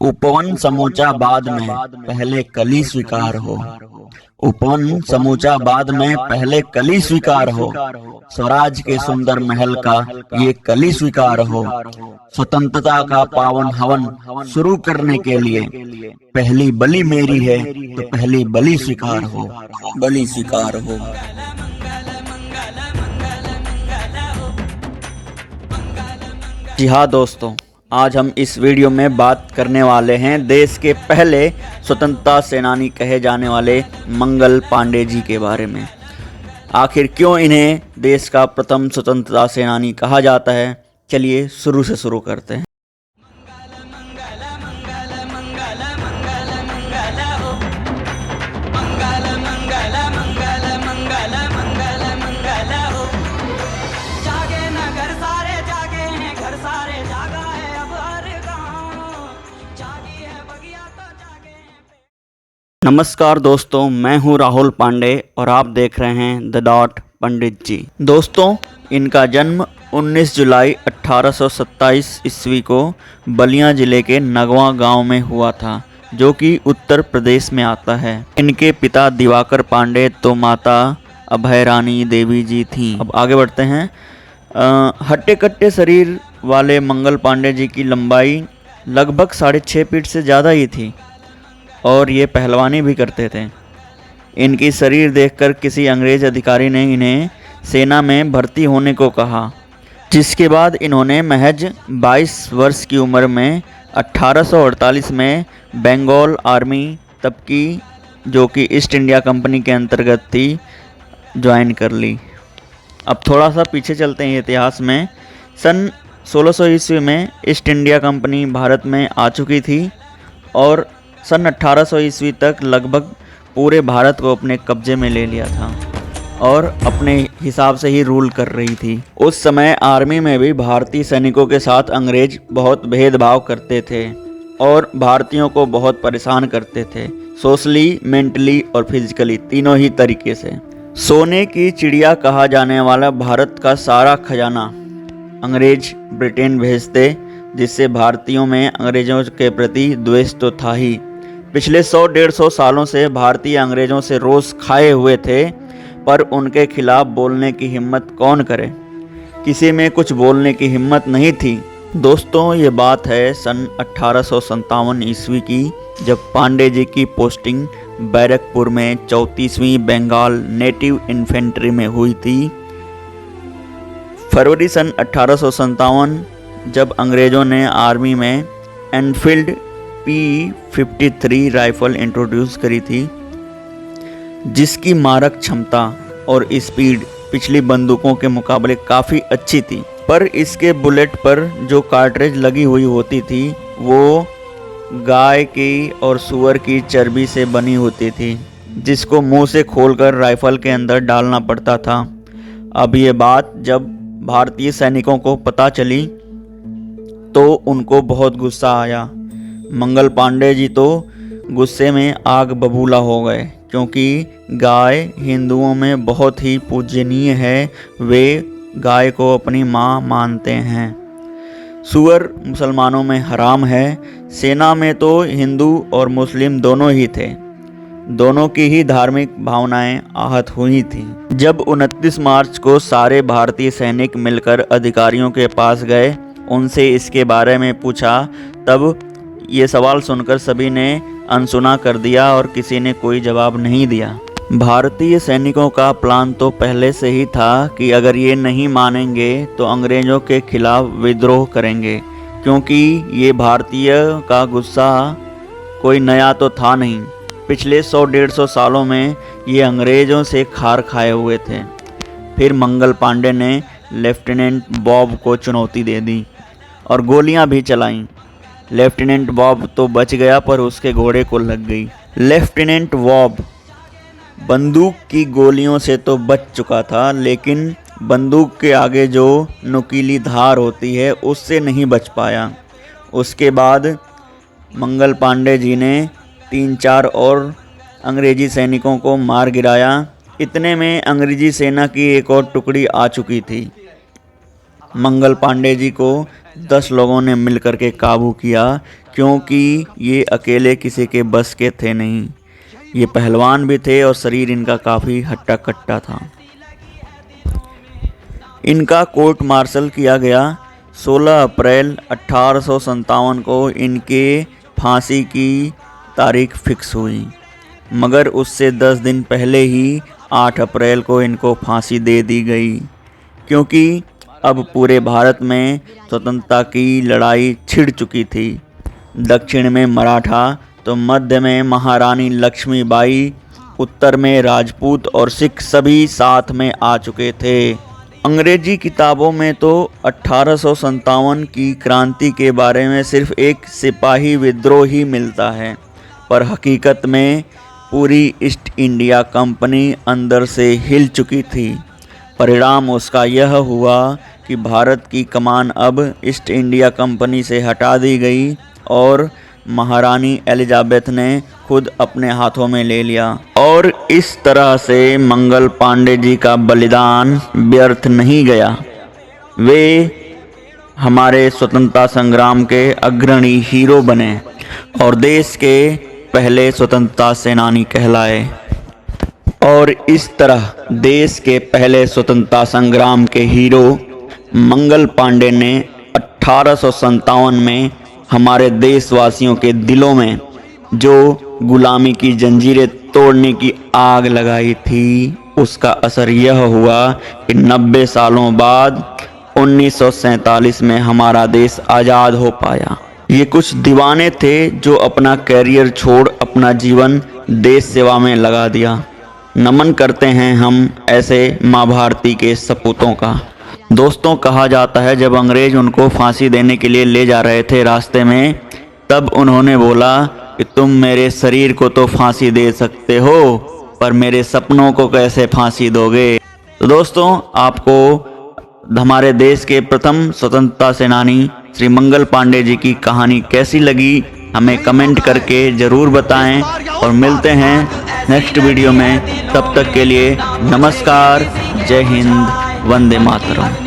उपवन समूचा बाद में पहले कली स्वीकार हो। उपवन समूचा बाद में पहले कली स्वीकार हो। स्वराज के सुंदर महल का ये कली स्वीकार हो। स्वतंत्रता का पावन हवन शुरू करने के लिए पहली बलि मेरी है तो पहली बलि स्वीकार हो। बलि स्वीकार हो। जी हाँ दोस्तों, आज हम इस वीडियो में बात करने वाले हैं देश के पहले स्वतंत्रता सेनानी कहे जाने वाले मंगल पांडे जी के बारे में। आखिर क्यों इन्हें देश का प्रथम स्वतंत्रता सेनानी कहा जाता है, चलिए शुरू से शुरू करते हैं। नमस्कार दोस्तों, मैं हूं राहुल पांडे और आप देख रहे हैं द डॉट पंडित जी। दोस्तों, इनका जन्म 19 जुलाई 1827 ईस्वी को बलिया जिले के नगवा गांव में हुआ था, जो कि उत्तर प्रदेश में आता है। इनके पिता दिवाकर पांडे तो माता अभय रानी देवी जी थीं। अब आगे बढ़ते हैं। हट्टे कट्टे शरीर वाले मंगल पांडे जी की लंबाई लगभग 6.5 फीट से ज़्यादा ही थी और ये पहलवानी भी करते थे। इनकी शरीर देखकर किसी अंग्रेज अधिकारी ने इन्हें सेना में भर्ती होने को कहा, जिसके बाद इन्होंने महज 22 वर्ष की उम्र में 1848 में बंगाल आर्मी, तब की जो कि ईस्ट इंडिया कंपनी के अंतर्गत थी, ज्वाइन कर ली। अब थोड़ा सा पीछे चलते हैं इतिहास में। सन 1600 ईस्वी में ईस्ट इंडिया कंपनी भारत में आ चुकी थी और सन 1800 ईस्वी तक लगभग पूरे भारत को अपने कब्जे में ले लिया था और अपने हिसाब से ही रूल कर रही थी। उस समय आर्मी में भी भारतीय सैनिकों के साथ अंग्रेज बहुत भेदभाव करते थे और भारतीयों को बहुत परेशान करते थे, सोशली, मेंटली और फिजिकली, तीनों ही तरीके से। सोने की चिड़िया कहा जाने वाला भारत का सारा खजाना अंग्रेज ब्रिटेन भेजते, जिससे भारतीयों में अंग्रेजों के प्रति द्वेष तो था ही। पिछले 100-150 सालों से भारतीय अंग्रेजों से रोष खाए हुए थे, पर उनके खिलाफ बोलने की हिम्मत कौन करे। किसी में कुछ बोलने की हिम्मत नहीं थी। दोस्तों, ये बात है सन 1857 ईस्वी की, जब पांडे जी की पोस्टिंग बैरकपुर में 34वीं बंगाल नेटिव इन्फेंट्री में हुई थी। फरवरी सन 1857 जब अंग्रेज़ों ने आर्मी में एनफील्ड P53 राइफल इंट्रोड्यूस करी थी, जिसकी मारक क्षमता और स्पीड पिछली बंदूकों के मुकाबले काफ़ी अच्छी थी, पर इसके बुलेट पर जो कार्ट्रिज लगी हुई होती थी वो गाय की और सूअर की चर्बी से बनी होती थी, जिसको मुंह से खोलकर राइफल के अंदर डालना पड़ता था। अब ये बात जब भारतीय सैनिकों को पता चली तो उनको बहुत गुस्सा आया। मंगल पांडे जी तो गुस्से में आग बबूला हो गए, क्योंकि गाय हिंदुओं में बहुत ही पूजनीय है। वे गाय को अपनी माँ मानते हैं। सूअर मुसलमानों में हराम है। सेना में तो हिंदू और मुस्लिम दोनों ही थे। दोनों की ही धार्मिक भावनाएं आहत हुई थी। जब 29 मार्च को सारे भारतीय सैनिक मिलकर अधिकारियों के पास गए, उनसे इसके बारे में पूछा, तब ये सवाल सुनकर सभी ने अनसुना कर दिया और किसी ने कोई जवाब नहीं दिया। भारतीय सैनिकों का प्लान तो पहले से ही था कि अगर ये नहीं मानेंगे तो अंग्रेज़ों के खिलाफ विद्रोह करेंगे, क्योंकि ये भारतीय का गुस्सा कोई नया तो था नहीं। पिछले 100-150 सालों में ये अंग्रेज़ों से खार खाए हुए थे। फिर मंगल पांडे ने लेफ्टिनेंट बॉब को चुनौती दे दी और गोलियां भी चलाईं। लेफ्टिनेंट बॉब तो बच गया, पर उसके घोड़े को लग गई। लेफ्टिनेंट बॉब बंदूक की गोलियों से तो बच चुका था, लेकिन बंदूक के आगे जो नुकीली धार होती है उससे नहीं बच पाया। उसके बाद मंगल पांडे जी ने 3-4 और अंग्रेजी सैनिकों को मार गिराया। इतने में अंग्रेजी सेना की एक और टुकड़ी आ चुकी थी। मंगल पांडे जी को 10 लोगों ने मिलकर के काबू किया, क्योंकि ये अकेले किसी के बस के थे नहीं। ये पहलवान भी थे और शरीर इनका काफ़ी हट्टा कट्टा था। इनका कोर्ट मार्शल किया गया। 16 अप्रैल 1857 को इनके फांसी की तारीख फिक्स हुई, मगर उससे 10 दिन पहले ही 8 अप्रैल को इनको फांसी दे दी गई, क्योंकि अब पूरे भारत में स्वतंत्रता की लड़ाई छिड़ चुकी थी। दक्षिण में मराठा तो मध्य में महारानी लक्ष्मीबाई, उत्तर में राजपूत और सिख सभी साथ में आ चुके थे। अंग्रेजी किताबों में तो 1857 की क्रांति के बारे में सिर्फ एक सिपाही विद्रोह ही मिलता है, पर हकीकत में पूरी ईस्ट इंडिया कंपनी अंदर से हिल चुकी थी। परिणाम उसका यह हुआ कि भारत की कमान अब ईस्ट इंडिया कंपनी से हटा दी गई और महारानी एलिजाबेथ ने खुद अपने हाथों में ले लिया। और इस तरह से मंगल पांडे जी का बलिदान व्यर्थ नहीं गया। वे हमारे स्वतंत्रता संग्राम के अग्रणी हीरो बने और देश के पहले स्वतंत्रता सेनानी कहलाए। और इस तरह देश के पहले स्वतंत्रता संग्राम के हीरो मंगल पांडे ने 1857 में हमारे देशवासियों के दिलों में जो गुलामी की जंजीरें तोड़ने की आग लगाई थी, उसका असर यह हुआ कि 90 सालों बाद 1947 में हमारा देश आज़ाद हो पाया। ये कुछ दीवाने थे जो अपना कैरियर छोड़ अपना जीवन देश सेवा में लगा दिया। नमन करते हैं हम ऐसे माँ भारती के सपूतों का। दोस्तों, कहा जाता है जब अंग्रेज उनको फांसी देने के लिए ले जा रहे थे रास्ते में, तब उन्होंने बोला कि तुम मेरे शरीर को तो फांसी दे सकते हो, पर मेरे सपनों को कैसे फांसी दोगे। तो दोस्तों, आपको हमारे देश के प्रथम स्वतंत्रता सेनानी श्री मंगल पांडे जी की कहानी कैसी लगी, हमें कमेंट करके ज़रूर बताएं। और मिलते हैं नेक्स्ट वीडियो में। तब तक के लिए नमस्कार, जय हिंद, वंदे मातरम।